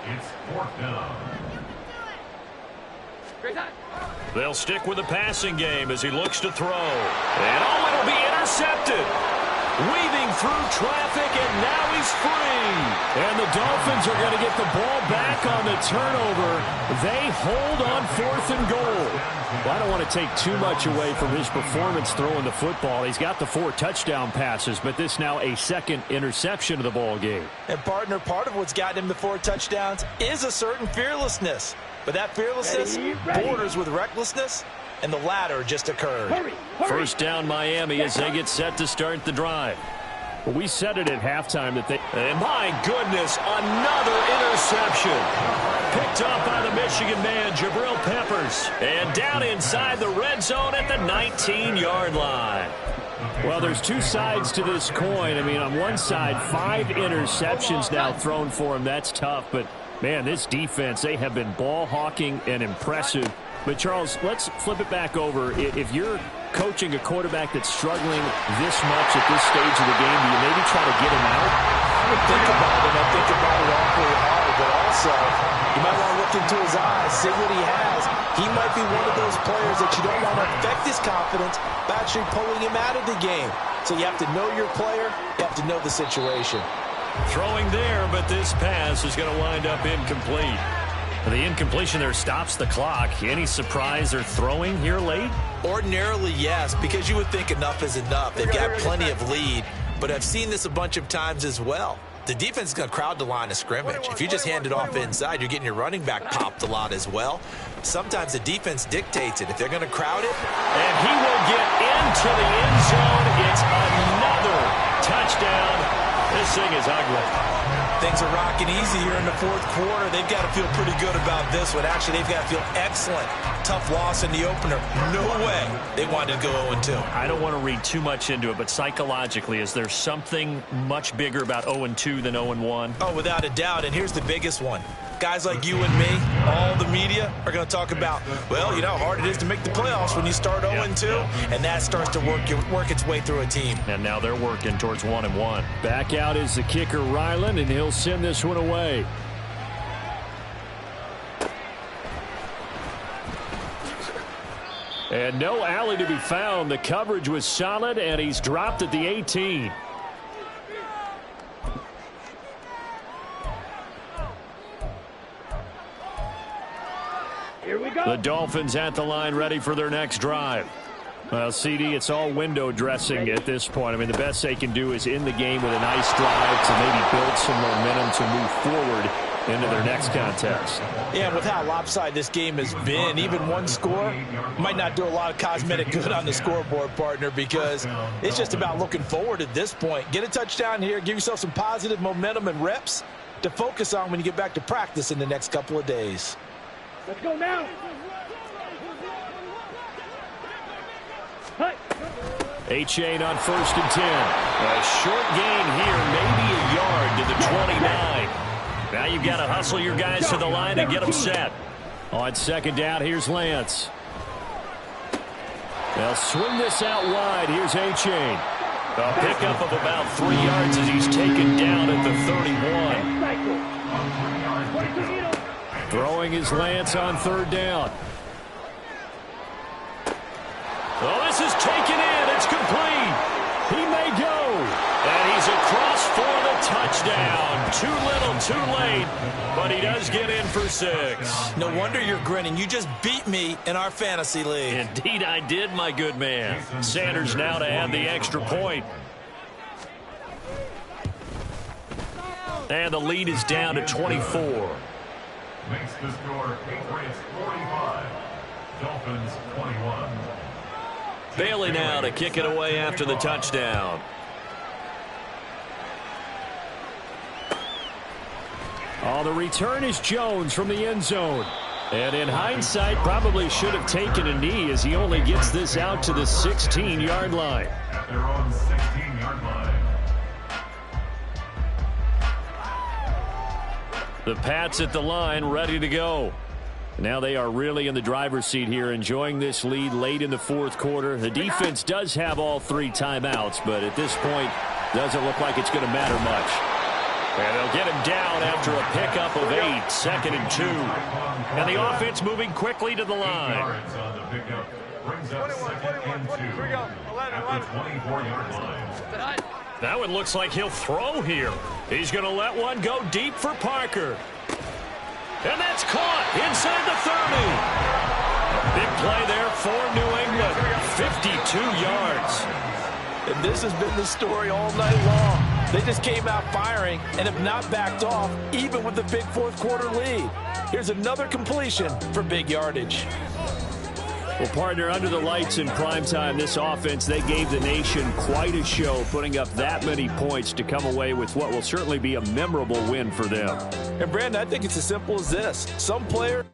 It's 4th down. They'll stick with the passing game as he looks to throw. And it'll be intercepted. Weaving through traffic, and now he's free. And the Dolphins are going to get the ball back on the turnover. They hold on 4th and goal. Well, I don't want to take too much away from his performance throwing the football. He's got the 4 touchdown passes, but this now a 2nd interception of the ball game. And, partner, part of what's gotten him the 4 touchdowns is a certain fearlessness. But that fearlessness borders with recklessness, and the latter just occurred. First down Miami as they get set to start the drive. Well, we said it at halftime that they... And my goodness, another interception. Picked up by the Michigan man, Jabril Peppers. And down inside the red zone at the 19-yard line. Well, there's two sides to this coin. I mean, on one side, 5 interceptions now thrown for him. That's tough. But, man, this defense, they have been ball hawking and impressive. But, Charles, let's flip it back over. If you're coaching a quarterback that's struggling this much at this stage of the game, do you maybe try to get him out? I would think about it. I think about it awfully hard. But also, you might want to look into his eyes, see what he has. He might be one of those players that you don't want to affect his confidence by actually pulling him out of the game. So you have to know your player. You have to know the situation. Throwing there, but this pass is going to wind up incomplete. The incompletion there stops the clock. Any surprise they're throwing here late? Ordinarily, yes, because you would think enough is enough. They've got plenty of lead, but I've seen this a bunch of times as well. The defense is going to crowd the line of scrimmage. If you just hand it off inside, you're getting your running back popped a lot as well. Sometimes the defense dictates it. If they're going to crowd it. And he will get into the end zone. It's another touchdown. This thing is ugly. Things are rocking easy here in the fourth quarter. They've got to feel pretty good about this one. Actually, they've got to feel excellent. Tough loss in the opener. No way they wanted to go 0-2. I don't want to read too much into it, but psychologically, is there something much bigger about 0-2 than 0-1? Oh, without a doubt, and here's the biggest one. Guys like you and me, all the media, are going to talk about, well, you know how hard it is to make the playoffs when you start 0-2, and that starts to work its way through a team. And now they're working towards 1-1. Back out is the kicker, Ryland, and he'll send this one away. And no alley to be found. The coverage was solid, and he's dropped at the 18. Here we go. The Dolphins at the line, ready for their next drive. Well, CD, it's all window dressing at this point. I mean, the best they can do is in the game with a nice drive to maybe build some momentum to move forward into their next contest. Yeah, and with how lopsided this game has been, even one score might not do a lot of cosmetic good on the scoreboard, partner, because it's just about looking forward at this point. Get a touchdown here, give yourself some positive momentum and reps to focus on when you get back to practice in the next couple of days. Let's go now. A-Chain on 1st and 10. A short gain here, maybe a yard to the 29. Now you've got to hustle your guys to the line and get them set. On 2nd down, here's Lance. They'll swing this out wide. Here's A-Chain. A pickup of about 3 yards as he's taken down at the 31. Throwing is Lance on 3rd down. Oh, this is taken in. It's complete. He may go. And he's across for the touchdown. Too little, too late. But he does get in for 6. No wonder you're grinning. You just beat me in our fantasy league. Indeed I did, my good man. Sanders now to add the extra point. And the lead is down to 24. Makes the score Patriots 45, Dolphins 21. Bailey now to kick it away after the touchdown. Oh, the return is Jones from the end zone. And in hindsight, probably should have taken a knee as he only gets this out to the 16-yard line. At their own 16-yard line. The Pats at the line, ready to go. Now they are really in the driver's seat here, enjoying this lead late in the 4th quarter. The defense does have all 3 timeouts, but at this point, doesn't look like it's going to matter much. And they'll get him down after a pickup of 8, 2nd and 2. And the offense moving quickly to the line. Yards on the pickup brings up 2nd and 2 at the 24-yard line. That one looks like he'll throw here. He's going to let one go deep for Parker. And that's caught inside the 30. Big play there for New England. 52 yards. And this has been the story all night long. They just came out firing and have not backed off, even with the big 4th quarter lead. Here's another completion for big yardage. Well, partner, under the lights in primetime, this offense, they gave the nation quite a show, putting up that many points to come away with what will certainly be a memorable win for them. And, Brandon, I think it's as simple as this. Some player...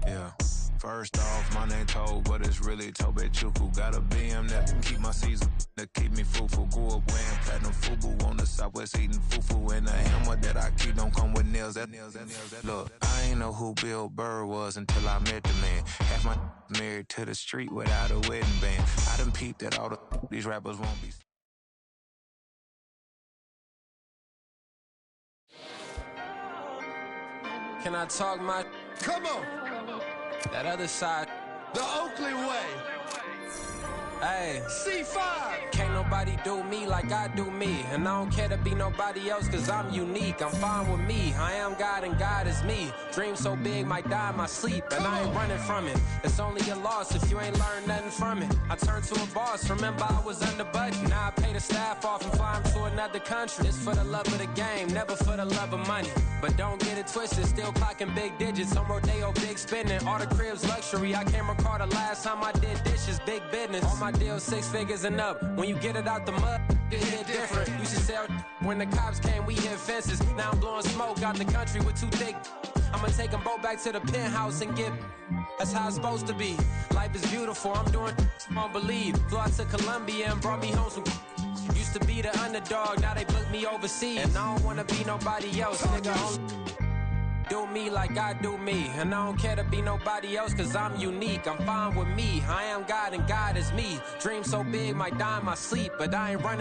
Yeah. First off, my name Toad, but it's really Tobe Chuku. Got a BM that can keep my season, that keep me fruitful. Grew up wearing platinum FUBU on the southwest, eating fufu. And the hammer that I keep don't come with nails. Look, I ain't know who Bill Burr was until I met the man. Half my married to the street without a wedding band. I done peeped that all these rappers won't be. Can I talk my... Come on. That other side. The Oakley way. Hey. C5. Can't nobody do me like I do me. And I don't care to be nobody else cause I'm unique. I'm fine with me. I am God and God is me. Dream so big might die in my sleep. And I ain't running from it. It's only a loss if you ain't learned nothing from it. I turned to a boss. Remember I was under budget. Now I pay the staff off and fly them to another country. It's for the love of the game, never for the love of money. But don't get it twisted, still clocking big digits. On Rodeo, big spending. All the cribs luxury. I can't recall the last time I did dishes, big business. All my deals 6 figures and up. When you get it out the mud, it hit different. Used to sell when the cops came, we hit fences. Now I'm blowing smoke out the country with 2 thick. I'ma take them both back to the penthouse and get. That's how it's supposed to be. Life is beautiful, I'm doing won't believe. Flew out to Colombia and brought me home some. Used to be the underdog, now they book me overseas. And I don't wanna be nobody else, nigga. Do me like I do me. And I don't care to be nobody else cause I'm unique. I'm fine with me. I am God and God is me. Dream so big might die in my sleep, but I ain't running.